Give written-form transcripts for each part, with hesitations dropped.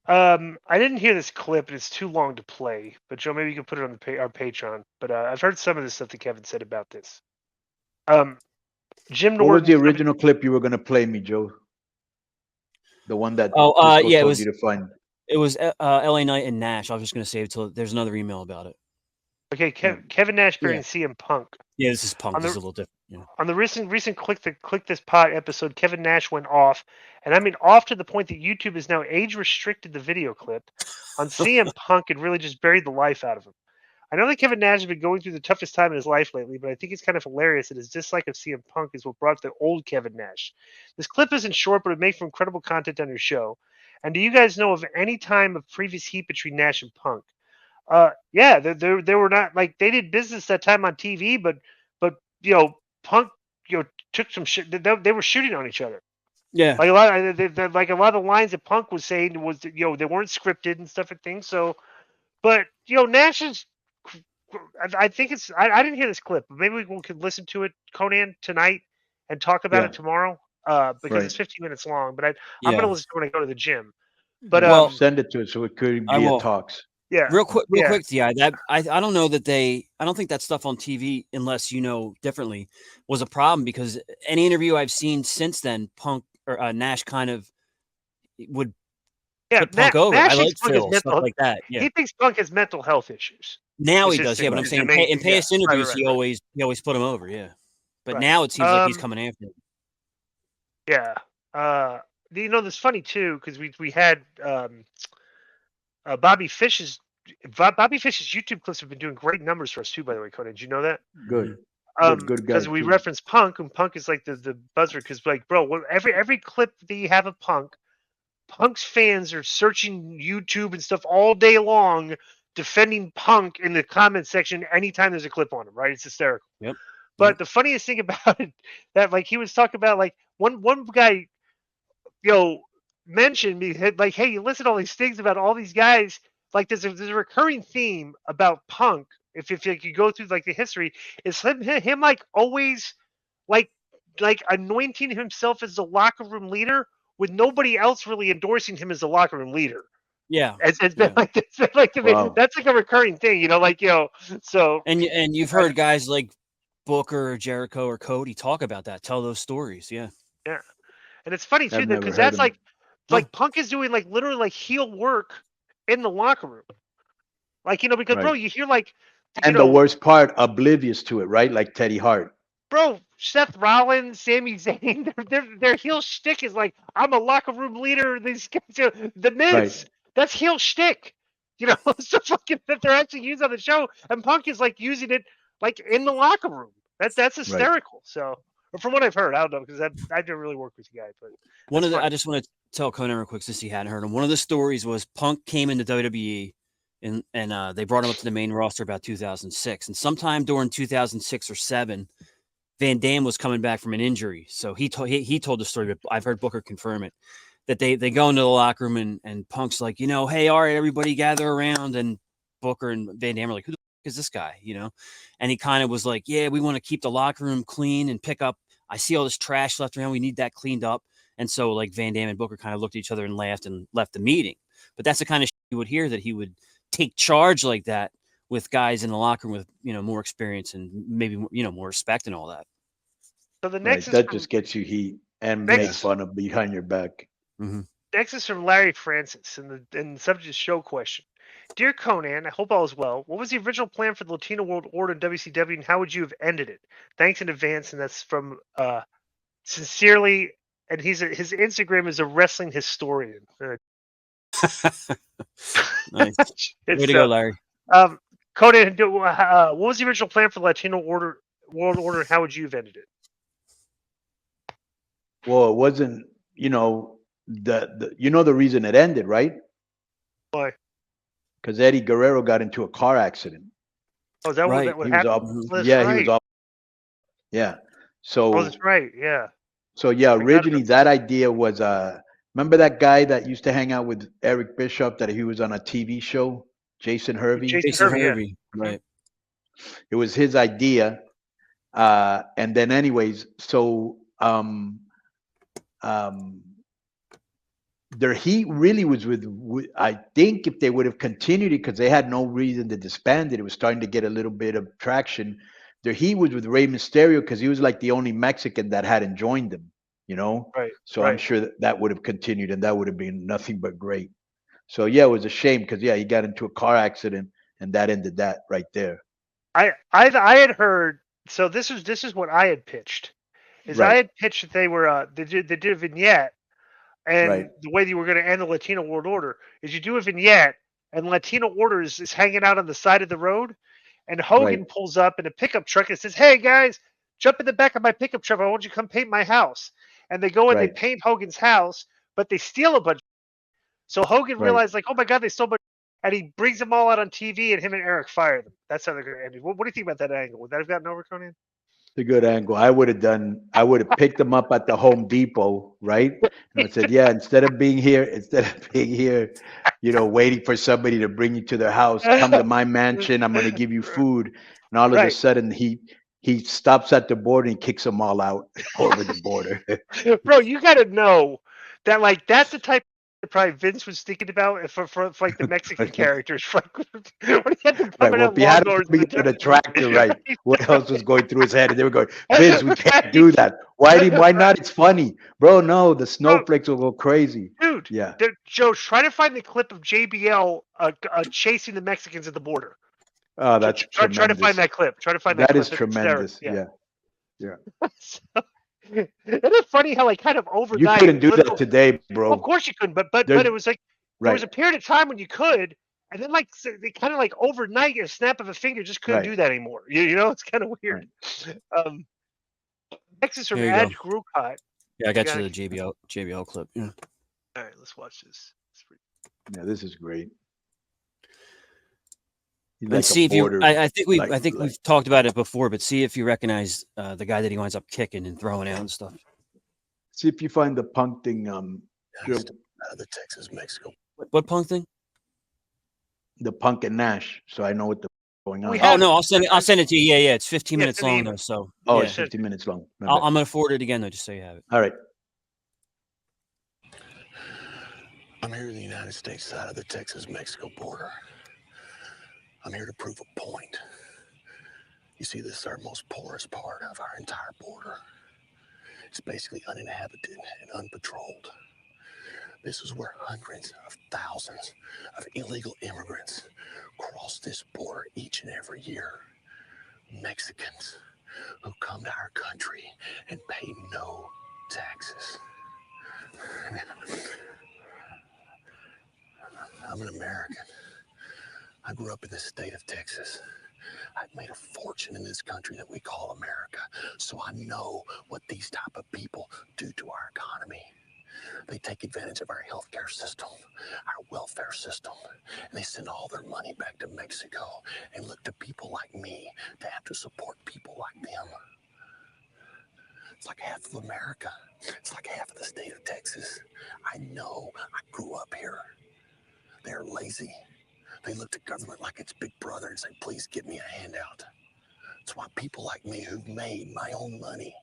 I didn't hear this clip, and it's too long to play. But Joe, maybe you can put it on our Patreon. But I've heard some of the stuff that Kevin said about this. Jim What was the Norton. original clip you were going to play me, Joe? The one that Oh, Cisco yeah, told you to find. it was LA Knight and Nash. I was just going to save it till there's another email about it. Okay, Yeah. Kevin Nash burying CM Punk. Yeah, this is Punk. This is a little different. Yeah. On the recent Click This Pod episode, Kevin Nash went off, and I mean off to the point that YouTube has now age restricted the video clip on CM Punk and really just buried the life out of him. I know that Kevin Nash has been going through the toughest time in his life lately, but I think it's kind of hilarious that his dislike of CM Punk is what brought the old Kevin Nash. This clip isn't short, but it makes for incredible content on your show. And do you guys know of any time of previous heat between Nash and Punk? Yeah, they were not like they did business that time on TV, but Punk took some shit. They were shooting on each other. Yeah, like a lot of the lines that Punk was saying was they weren't scripted and stuff and things. So, but Nash is. I think it's. I didn't hear this clip, but maybe we can listen to it, Conan, tonight and talk about it tomorrow. Because it's 15 minutes long. But I'm going to listen to it when I go to the gym. But send it to us so it could be a talks. Yeah. Real quick, DI. That I don't know that I don't think that stuff on TV, unless you know differently, was a problem because any interview I've seen since then, Punk or Nash kind of would put Punk over. Nash I like Phil, mental, stuff like that. Yeah. He thinks Punk has mental health issues. Now he does, yeah. But I'm saying in past interviews, he always put him over, yeah. But now it seems like he's coming after him. Yeah. This funny too because we had. Bobby Fish's YouTube clips have been doing great numbers for us too. By the way, Conan, did you know that? Good. Good guy. Because we reference Punk, and Punk is like the buzzer. Because like, bro, every clip that you have of Punk's fans are searching YouTube and stuff all day long, defending Punk in the comment section anytime there's a clip on him. Right? It's hysterical. Yep. But the funniest thing about it that like he was talking about like one guy, mentioned me like, hey, you listen to all these things about all these guys. Like there's a recurring theme about Punk. If you go through like the history, is him like always like anointing himself as the locker room leader with nobody else really endorsing him as the locker room leader. Yeah, it's been like that's like a recurring thing, So and you've heard guys like Booker or Jericho or Cody talk about that, tell those stories. Yeah, and it's funny too because that's like Punk is doing like literally like heel work in the locker room, like because bro, you hear like, the worst part, oblivious to it, right? Like Teddy Hart. Bro, Seth Rollins, Sami Zayn, their heel shtick is like, I'm a locker room leader. These guys, the Miz, that's heel shtick. So fucking that they're actually using on the show, and Punk is like using it like in the locker room. That's hysterical. So. From what I've heard, I don't know because I didn't really work with you guys. But I just want to tell Conan real quick since he hadn't heard him. One of the stories was Punk came into WWE and they brought him up to the main roster about 2006. And sometime during 2006 or 7, Van Dam was coming back from an injury. So he told the story, but I've heard Booker confirm it, that they go into the locker room and Punk's like, hey, all right, everybody gather around. And Booker and Van Dam are like, who the is this guy, and he kind of was like, yeah, we want to keep the locker room clean and pick up. I see all this trash left around. We need that cleaned up. And so like Van Dam and Booker kind of looked at each other and laughed and left the meeting. But that's the kind of shit you would hear, that he would take charge like that with guys in the locker room with, more experience and maybe, more respect and all that. So the next that just gets you heat and makes fun of behind your back. Mm-hmm. Next is from Larry Francis and the subject is show question. Dear Conan, I hope all is well. What was the original plan for the Latino World Order in WCW, and how would you have ended it? Thanks in advance, and that's from Sincerely, and his Instagram is a wrestling historian. Nice. Way to go, Larry. Conan, what was the original plan for the Latino World Order, and how would you have ended it? Well, it wasn't, the reason it ended, right? Why? Because Eddie Guerrero got into a car accident. Oh, is that right. what happened? He was off. Yeah. So. That's right. Yeah. So yeah, originally that idea was remember that guy that used to hang out with Eric Bischoff that he was on a TV show, Jason Hervey. Jason Hervey. Right. It was his idea, and then anyways, so their heat really was with I think if they would have continued it, because they had no reason to disband it, it was starting to get a little bit of traction. Their heat was with Rey Mysterio because he was like the only Mexican that hadn't joined them, you know. Right. So I'm sure that would have continued, and that would have been nothing but great. So yeah, it was a shame because he got into a car accident, and that ended that right there. I had heard. So this is what I had pitched. I had pitched that they were they did a vignette, and the way that you were going to end the Latino World Order is you do a vignette, and Latino Order is hanging out on the side of the road, and Hogan pulls up in a pickup truck and says, "Hey guys, jump in the back of my pickup truck. I want you to come paint my house." And they go and they paint Hogan's house, but they steal a bunch. So Hogan realized, like, oh my God, they stole a bunch. And he brings them all out on TV, and him and Eric fire them. That's how they're going to end it. What do you think about that angle? Would that have gotten over, Conan? It's a good angle. I would have picked them up at the Home Depot, right? And I said, yeah, instead of being here, you know, waiting for somebody to bring you to their house, come to my mansion. I'm going to give you food. And all of a sudden, he stops at the border and kicks them all out over the border. Bro, you got to know that, like, that's the type of probably Vince was thinking about for like the Mexican characters. When he had them coming out if he had a tractor, right? What else was going through his head? And they were going, Vince, we can't do that. Why not? It's funny. Bro, no, the snowflakes will go crazy. Dude, yeah. Joe, try to find the clip of JBL chasing the Mexicans at the border. Oh, that's try to find that clip. Try to find that clip. That is tremendous. Yeah. So, isn't it funny how, like, kind of overnight you couldn't do that today, bro? Well, of course you couldn't, but it was like there was a period of time when you could, and then, like, they kind of, like, overnight, a snap of a finger, just couldn't do that anymore. You know, it's kind of weird. Next is from Edge Grucott. Yeah, I got you the JBL clip. Yeah. All right, let's watch this. Yeah, this is great. And see if you. I think we've talked about it before, but see if you recognize the guy that he winds up kicking and throwing out and stuff. See if you find the Punk thing. Out of the Texas, Mexico. What Punk thing? The Punk and Nash. So I know what the going on. Oh no, I'll send it to you. Yeah, it's 15 minutes long though. So it's 15 minutes long. I'm gonna forward it again though, just so you have it. All right. I'm here in the United States side of the Texas-Mexico border. I'm here to prove a point. You see, this is our most porous part of our entire border. It's basically uninhabited and unpatrolled. This is where hundreds of thousands of illegal immigrants cross this border each and every year. Mexicans who come to our country and pay no taxes. I'm an American. I grew up in the state of Texas. I've made a fortune in this country that we call America, so I know what these type of people do to our economy. They take advantage of our healthcare system, our welfare system, and they send all their money back to Mexico and look to people like me to have to support people like them. It's like half of America. It's like half of the state of Texas. I know. I grew up here. They're lazy. They look to government like it's Big Brother and say, please give me a handout. That's why people like me who've made my own money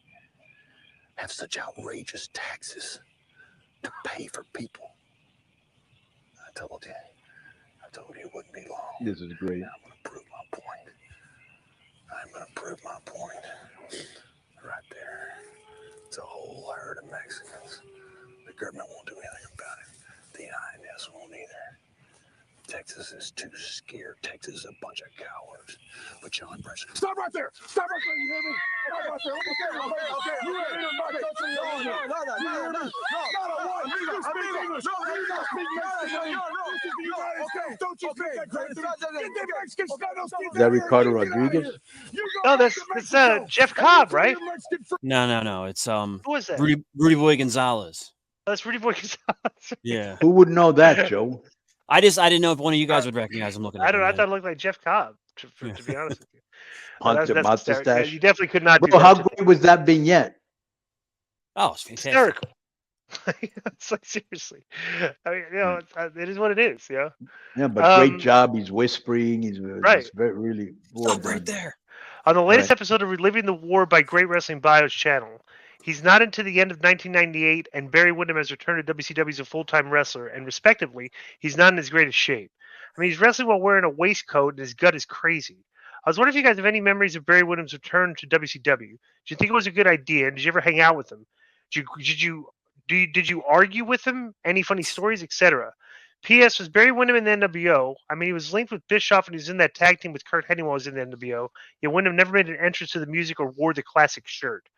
have such outrageous taxes to pay for people. I told you it wouldn't be long. This is great. I'm going to prove my point. Right there. It's a whole herd of Mexicans. The government won't do anything about it. The INS won't either. Texas is too scared. Texas is a bunch of cowards. But John Brush. Stop right there! Stop right there! You hear me? Stop right there! Okay. You ain't in my country. No. You hear me? Not a one. You speak English. No, you don't speak Mexican. This is the United States. Don't you speak that great thing? Get the Mexican status. Is that Ricardo Rodriguez? No, that's Jeff Cobb, right? No. It's Who was that? Rudy Boy Gonzalez. That's Rudy Boy Gonzalez. Yeah. Who would know that, Joe? I didn't know if one of you guys would recognize him looking at I thought it looked like Jeff Cobb, to be honest with you. Hunter Mustache. You definitely could not do Bro, that. how great was that vignette? Oh, it's fantastic. Hysterical. It's like, seriously. I mean, you know, it is what it is, you know? Yeah, but great job. He's whispering. He's really Stop right there. On the latest episode of Reliving the War by Great Wrestling Bios channel, He's not until the end of 1998, and Barry Windham has returned to WCW as a full-time wrestler, and respectively, he's not in his greatest shape. I mean, he's wrestling while wearing a waistcoat, and his gut is crazy. I was wondering if you guys have any memories of Barry Windham's return to WCW. Do you think it was a good idea? And did you ever hang out with him? Did you argue with him? Any funny stories, etc.? P.S. Was Barry Windham in the NWO? I mean, he was linked with Bischoff, and he was in that tag team with Kurt Hennig while he was in the NWO. Yet Windham never made an entrance to the music or wore the classic shirt.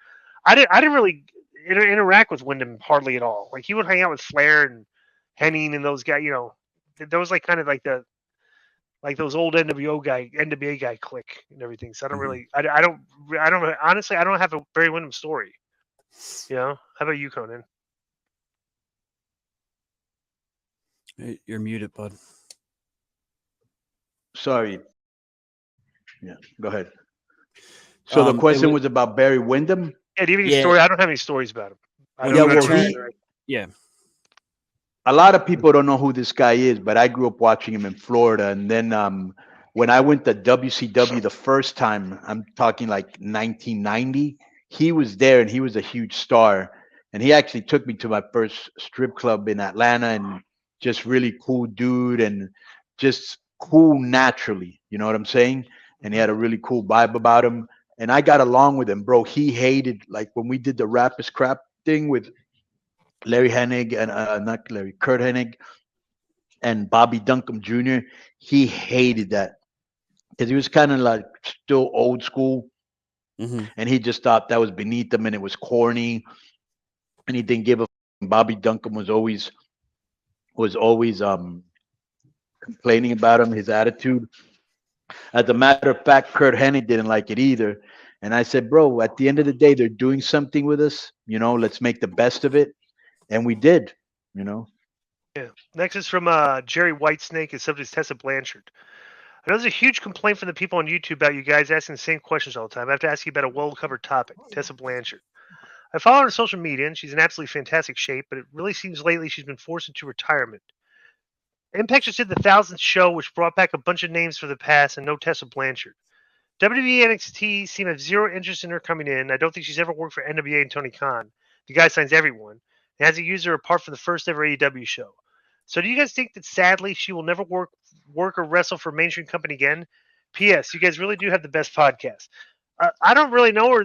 I didn't really interact with Windham hardly at all. Like he would hang out with Flair and Henning and those guys. You know, that was like kind of like those old NWA guy clique and everything. So I don't really, I don't honestly, I don't have a Barry Windham story. You know, how about you, Conan? You're muted, bud. Sorry. Yeah, go ahead. So the question was about Barry Windham. Yeah, do you have any story? I don't have any stories about him. Yeah. A lot of people don't know who this guy is, but I grew up watching him in Florida. And then when I went to WCW the first time, I'm talking like 1990, he was there and he was a huge star. And he actually took me to my first strip club in Atlanta, and just really cool dude and just cool naturally. You know what I'm saying? And he had a really cool vibe about him. And I got along with him, bro. He hated, like when we did the Rap is Crap thing with Larry Hennig and not Larry, Kurt Hennig and Bobby Duncombe Jr. He hated that because he was kind of like still old school, and he just thought that was beneath him and it was corny, and he didn't give a. Bobby Duncombe was always complaining about him, his attitude. As a matter of fact, Kurt Hennig didn't like it either. And I said, bro, at the end of the day, they're doing something with us. You know, let's make the best of it. And we did, you know. Yeah. Next is from Jerry Whitesnake. His subject is Tessa Blanchard. I know there's a huge complaint from the people on YouTube about you guys asking the same questions all the time. I have to ask you about a well-covered topic, Tessa Blanchard. I follow her on social media, and she's in absolutely fantastic shape, but it really seems lately she's been forced into retirement. Impact just did the 1000th show, which brought back a bunch of names from the past, and no Tessa Blanchard. WWE NXT seem to have zero interest in her coming in. I don't think she's ever worked for NWA and Tony Khan. The guy signs everyone. He hasn't used her apart from the first ever AEW show. So do you guys think that sadly she will never work or wrestle for a mainstream company again? P.S. You guys really do have the best podcast. I don't really know her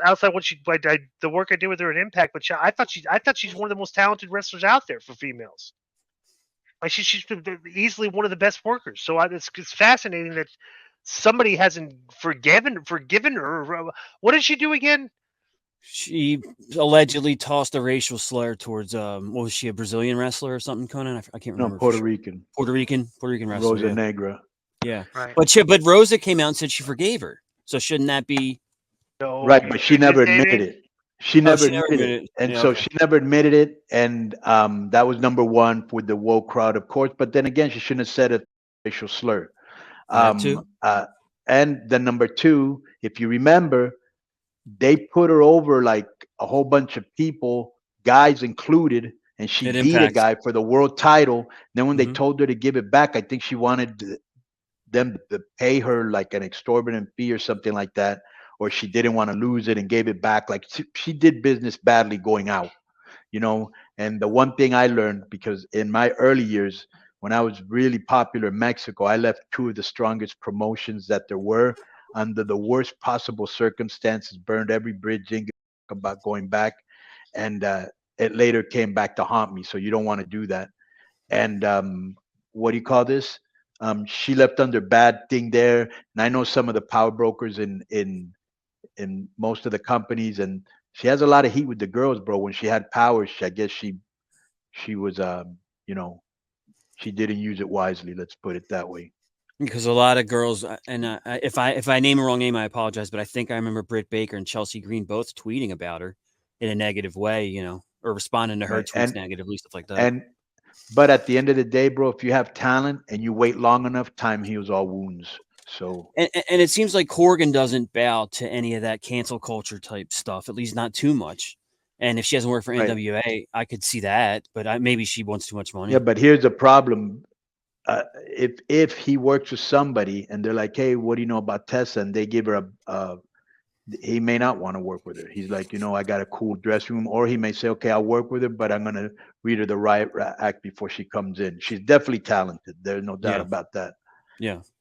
outside the work I did with her in Impact, but I thought she's one of the most talented wrestlers out there for females. Like she's easily one of the best workers. So it's fascinating that somebody hasn't forgiven her. What did she do again? She allegedly tossed a racial slur towards was she a Brazilian wrestler or something, Conan? I can't remember. No, Puerto Rican wrestler. Rosa Negra. Yeah. Right. But Rosa came out and said she forgave her. So shouldn't that be right? But she never admitted it. She never admitted it. And yeah, so okay. she never admitted it. And that was number one with the woke crowd, of course. But then again, she shouldn't have said a racial slur. And then number two, if you remember, they put her over like a whole bunch of people, guys included, and she beat a guy for the world title. Then when they told her to give it back, I think she wanted them to pay her like an exorbitant fee or something like that, or she didn't want to lose it and gave it back. Like she did business badly going out, you know. And the one thing I learned, because in my early years, when I was really popular in Mexico, I left two of the strongest promotions that there were under the worst possible circumstances, burned every bridge in about going back. And it later came back to haunt me. So you don't want to do that. And what do you call this? She left under bad thing there. And I know some of the power brokers in most of the companies, and she has a lot of heat with the girls, bro. When she had power, I guess she was, you know, she didn't use it wisely. Let's put it that way. Because a lot of girls, and if I name a wrong name, I apologize, but I think I remember Britt Baker and Chelsea Green both tweeting about her in a negative way, you know, or responding to her tweets negatively, stuff like that. But at the end of the day, bro, if you have talent and you wait long enough, time heals all wounds. So and it seems like Corgan doesn't bow to any of that cancel culture type stuff, at least not too much. And if she hasn't worked for NWA, I could see that, but maybe she wants too much money. Yeah, but here's the problem. If he works with somebody and they're like, hey, what do you know about Tessa? And they give her he may not want to work with her. He's like, I got a cool dressing room, or he may say, okay, I'll work with her, but I'm gonna read her the riot act before she comes in. She's definitely talented. There's no doubt about that. Yeah.